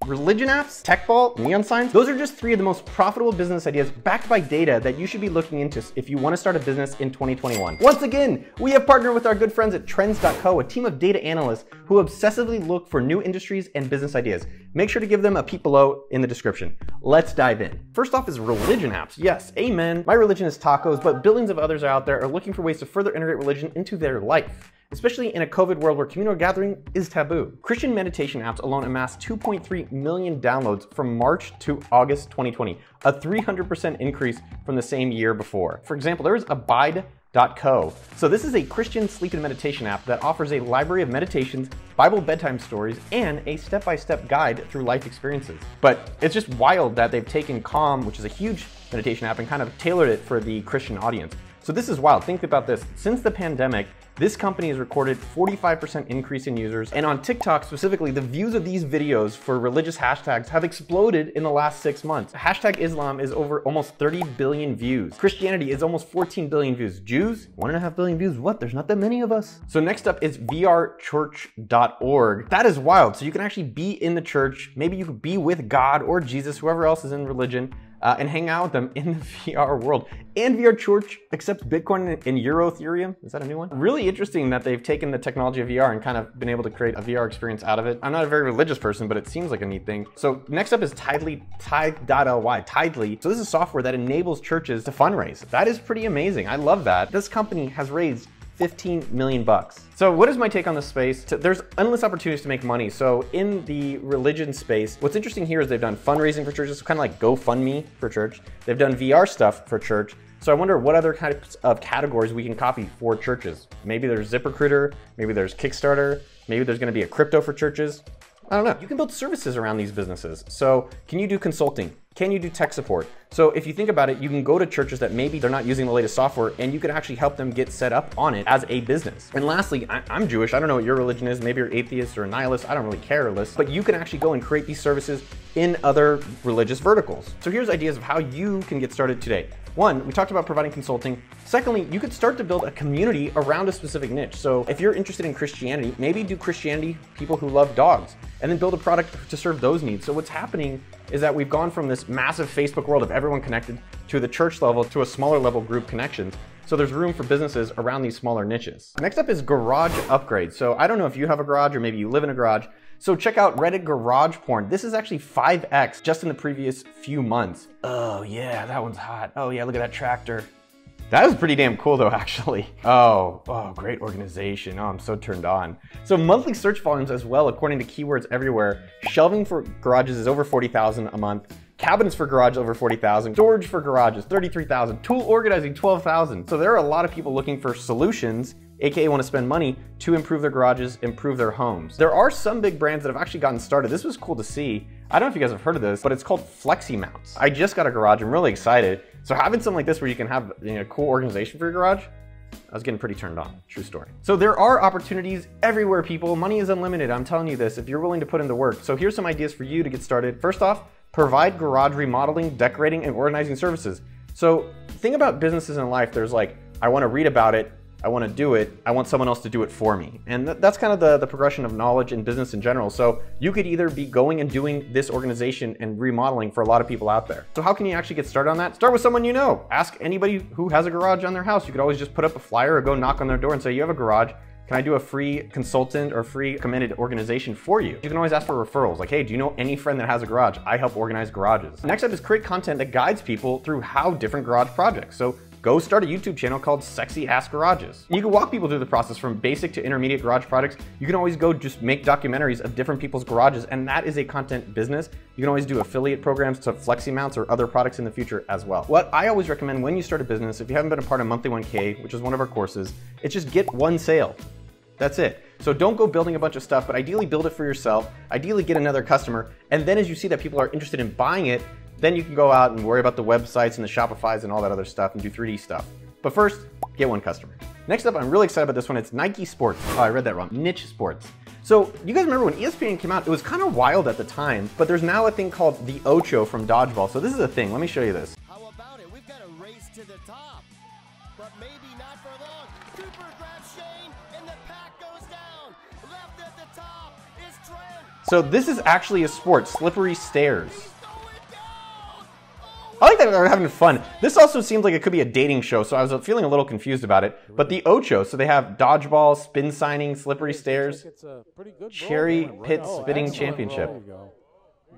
Religion apps, tech ball, neon signs, those are just 3 of the most profitable business ideas backed by data that you should be looking into if you want to start a business in 2021. Once again, we have partnered with our good friends at Trends.co, a team of data analysts who obsessively look for new industries and business ideas. Make sure to give them a peek below in the description. Let's dive in. First off is religion apps. Yes, amen. My religion is tacos, but billions of others out there are looking for ways to further integrate religion into their life, especially in a COVID world where communal gathering is taboo. Christian meditation apps alone amassed 2.3 million downloads from March to August 2020, a 300% increase from the same year before. For example, there is Abide.co. So this is a Christian sleep and meditation app that offers a library of meditations, Bible bedtime stories, and a step-by-step guide through life experiences. But it's just wild that they've taken Calm, which is a huge meditation app, and kind of tailored it for the Christian audience. So this is wild. Think about this. Since the pandemic, this company has recorded 45% increase in users, and on TikTok specifically, the views of these videos for religious hashtags have exploded in the last 6 months. Hashtag Islam is over almost 30 billion views. Christianity is almost 14 billion views. Jews, 1.5 billion views. What? There's not that many of us. So next up is vrchurch.org. That is wild. So you can actually be in the church. Maybe you could be with God or Jesus, whoever else is in religion, and hang out with them in the VR world. And VR Church accepts Bitcoin and Euro Ethereum. Is that a new one? Really interesting that they've taken the technology of VR and kind of been able to create a VR experience out of it. I'm not a very religious person, but it seems like a neat thing. So next up is Tidely, Tide.ly, Tidely. So this is software that enables churches to fundraise. That is pretty amazing. I love that. This company has raised 15 million bucks. So what is my take on this space? There's endless opportunities to make money. So in the religion space, what's interesting here is they've done fundraising for churches, so kind of like GoFundMe for church. They've done VR stuff for church. So I wonder what other types of categories we can copy for churches. Maybe there's ZipRecruiter, maybe there's Kickstarter, maybe there's gonna be a crypto for churches. I don't know. You can build services around these businesses. So can you do consulting? Can you do tech support? So if you think about it, you can go to churches that maybe they're not using the latest software, and you can actually help them get set up on it as a business. And lastly, I'm Jewish. I don't know what your religion is. Maybe you're atheist or a nihilist. I don't really care, but you can actually go and create these services in other religious verticals. So here's ideas of how you can get started today. 1, we talked about providing consulting. Secondly, you could start to build a community around a specific niche. So if you're interested in Christianity, maybe do Christianity people who love dogs, and then build a product to serve those needs. So what's happening is that we've gone from this massive Facebook world of everyone connected to the church level to a smaller level group connections. So there's room for businesses around these smaller niches. Next up is garage upgrades. So I don't know if you have a garage or maybe you live in a garage. So check out Reddit garage porn. This is actually 5x just in the previous few months. Oh yeah, that one's hot. Oh yeah, look at that tractor. That was pretty damn cool though, actually. Oh, great organization. Oh, I'm so turned on. So monthly search volumes as well, according to keywords everywhere. Shelving for garages is over 40,000 a month. Cabinets for garage over 40,000. Storage for garages, 33,000. Tool organizing, 12,000. So there are a lot of people looking for solutions, AKA want to spend money to improve their garages, improve their homes. There are some big brands that have actually gotten started. This was cool to see. I don't know if you guys have heard of this, but it's called Flexi Mounts. I just got a garage. I'm really excited. So having something like this where you can have a cool organization for your garage, I was getting pretty turned on. True story. So there are opportunities everywhere, people. Money is unlimited. I'm telling you this, if you're willing to put in the work. So here's some ideas for you to get started. First off, provide garage remodeling, decorating, and organizing services. So think about businesses in life. There's like, I want to read about it. I want to do it. I want someone else to do it for me. And that's kind of the progression of knowledge in business in general. So you could either be going and doing this organization and remodeling for a lot of people out there. So how can you actually get started on that? Start with someone you know. Ask anybody who has a garage on their house. You could always just put up a flyer or go knock on their door and say, you have a garage. Can I do a free consultant or free recommended organization for you? You can always ask for referrals. Like, hey, do you know any friend that has a garage? I help organize garages. Next up is create content that guides people through how different garage projects. So go start a YouTube channel called Sexy Ass Garages. You can walk people through the process from basic to intermediate garage projects. You can always go just make documentaries of different people's garages, and that is a content business. You can always do affiliate programs to Flexi Mounts or other products in the future as well. What I always recommend when you start a business, if you haven't been a part of Monthly 1K, which is one of our courses, it's just get one sale. That's it. So don't go building a bunch of stuff, but ideally build it for yourself, ideally get another customer, and then as you see that people are interested in buying it, then you can go out and worry about the websites and the Shopifys and all that other stuff and do 3D stuff. But first, get one customer. Next up, I'm really excited about this one. It's Nike Sports. Oh, I read that wrong. Niche Sports. So you guys remember when ESPN came out, it was kind of wild at the time, but there's now a thing called the Ocho from Dodgeball. So this is a thing. Let me show you this. How about it? We've got a race to the top, but maybe not for long. Cooper grabs Shane and the pack goes down. Left at the top is Trent. So this is actually a sport, slippery stairs. I like that they're having fun. This also seems like it could be a dating show, so I was feeling a little confused about it. But the Ocho, so they have dodgeball, spin signing, slippery stairs, cherry pit spitting championship.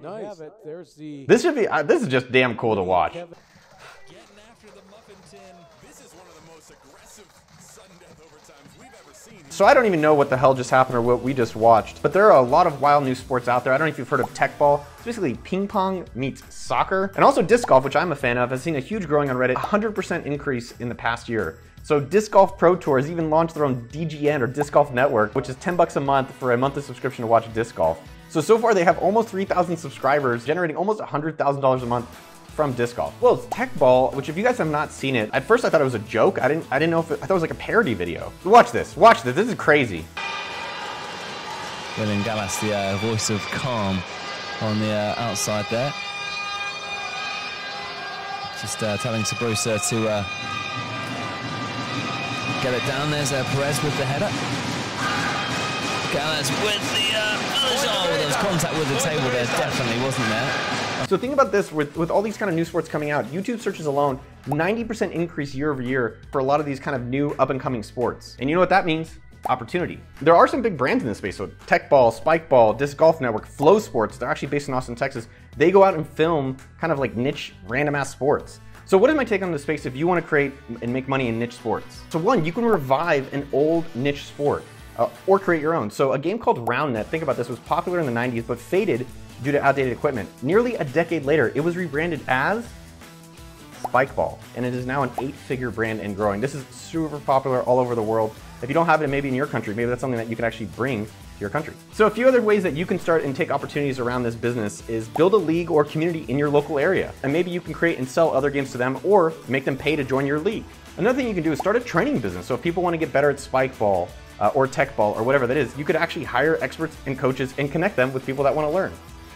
Nice. This should be. This is just damn cool to watch. So I don't even know what the hell just happened or what we just watched, but there are a lot of wild new sports out there. I don't know if you've heard of tech ball. It's basically ping pong meets soccer. And also disc golf, which I'm a fan of, has seen a huge growing on Reddit, 100% increase in the past year. So Disc Golf Pro Tour has even launched their own DGN or Disc Golf Network, which is $10 a month for a monthly subscription to watch disc golf. So far they have almost 3,000 subscribers, generating almost $100,000 a month from disc golf. Well, it's tech ball, which if you guys have not seen it, at first I thought it was a joke. I didn't know if I thought it was like a parody video. Watch this, this is crazy. William Gallas, the voice of calm on the outside there. Just telling Sabrusa to get it down. There's Perez with the header. Gallas with the oh, there was contact with the table there, definitely wasn't there. So think about this, with all these kind of new sports coming out, YouTube searches alone, 90% increase year over year for a lot of these kind of new up and coming sports. And you know what that means? Opportunity. There are some big brands in this space, so Tech Ball, Spike Ball, Disc Golf Network, Flow Sports, they're actually based in Austin, Texas. They go out and film kind of like niche, random ass sports. So what is my take on this space if you want to create and make money in niche sports? So one, you can revive an old niche sport or create your own. So a game called RoundNet, think about this, was popular in the 90s but faded due to outdated equipment. Nearly a decade later, it was rebranded as Spike Ball, and it is now an 8-figure brand and growing. This is super popular all over the world. If you don't have it, maybe in your country, maybe that's something that you can actually bring to your country. So a few other ways that you can start and take opportunities around this business is build a league or community in your local area. And maybe you can create and sell other games to them or make them pay to join your league. Another thing you can do is start a training business. So if people want to get better at Spike Ball or Tech Ball or whatever that is, you could actually hire experts and coaches and connect them with people that want to learn.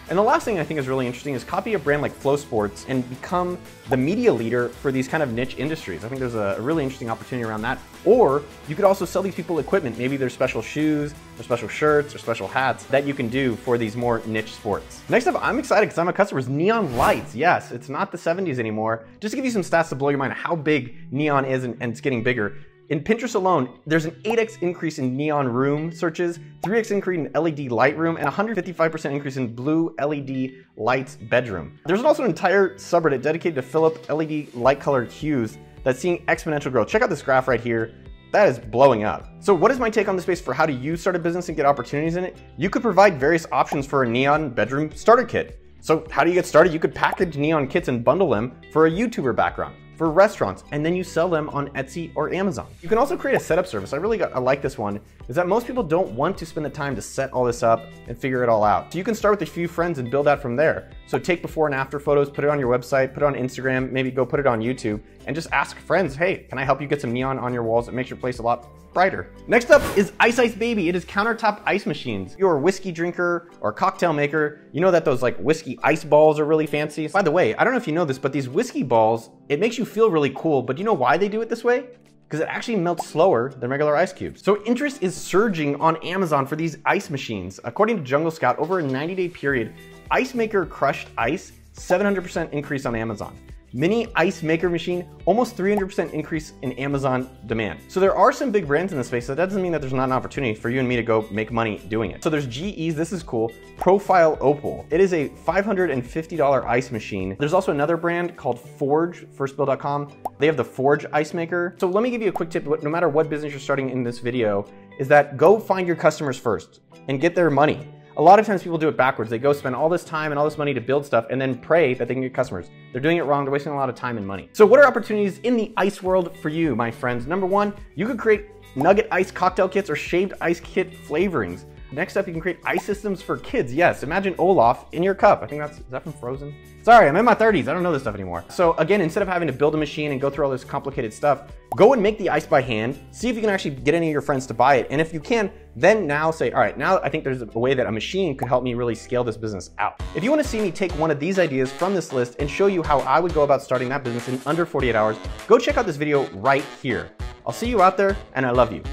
And the last thing I think is really interesting is copy a brand like Flow Sports and become the media leader for these kind of niche industries. I think there's a really interesting opportunity around that. Or you could also sell these people equipment. Maybe there's special shoes or special shirts or special hats that you can do for these more niche sports. Next up, I'm excited because I'm a customer, is neon lights. Yes, it's not the 70s anymore. Just to give you some stats to blow your mind how big neon is and it's getting bigger. In Pinterest alone, there's an 8x increase in neon room searches, 3x increase in LED light room, and 155% increase in blue LED lights bedroom. There's also an entire subreddit dedicated to Philip LED light colored hues that's seeing exponential growth. Check out this graph right here. That is blowing up. So what is my take on the space for how do you start a business and get opportunities in it? You could provide various options for a neon bedroom starter kit. So how do you get started? You could package neon kits and bundle them for a YouTuber background, for restaurants, and then you sell them on Etsy or Amazon. You can also create a setup service. I like this one, is that most people don't want to spend the time to set all this up and figure it all out. So you can start with a few friends and build out from there. So take before and after photos, put it on your website, put it on Instagram, maybe go put it on YouTube, and just ask friends, hey, can I help you get some neon on your walls? It makes your place a lot brighter. Next up is Ice Ice Baby. It is countertop ice machines. If you're a whiskey drinker or cocktail maker, you know that those like whiskey ice balls are really fancy. By the way, I don't know if you know this, but these whiskey balls, it makes you feel really cool, but do you know why they do it this way? Because it actually melts slower than regular ice cubes. So interest is surging on Amazon for these ice machines. According to Jungle Scout, over a 90-day period, Ice Maker crushed ice, 700% increase on Amazon. Mini Ice Maker machine, almost 300% increase in Amazon demand. So there are some big brands in this space. That doesn't mean that there's not an opportunity for you and me to go make money doing it. So there's GE's, this is cool, Profile Opal. It is a $550 ice machine. There's also another brand called Forge, firstbill.com. They have the Forge Ice Maker. So let me give you a quick tip, no matter what business you're starting in this video, is that go find your customers first and get their money. A lot of times people do it backwards. They go spend all this time and all this money to build stuff and then pray that they can get customers. They're doing it wrong. They're wasting a lot of time and money. So what are opportunities in the ice world for you, my friends? Number one, you could create nugget ice cocktail kits or shaved ice kit flavorings. Next up, you can create ice systems for kids. Yes, imagine Olaf in your cup. I think is that from Frozen? Sorry, I'm in my 30s. I don't know this stuff anymore. So again, instead of having to build a machine and go through all this complicated stuff, go and make the ice by hand. See if you can actually get any of your friends to buy it. And if you can, then now say, all right, now I think there's a way that a machine could help me really scale this business out. If you want to see me take one of these ideas from this list and show you how I would go about starting that business in under 48 hours, go check out this video right here. I'll see you out there, and I love you.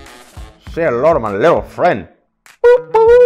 Say hello to my little friend. Boop, boop.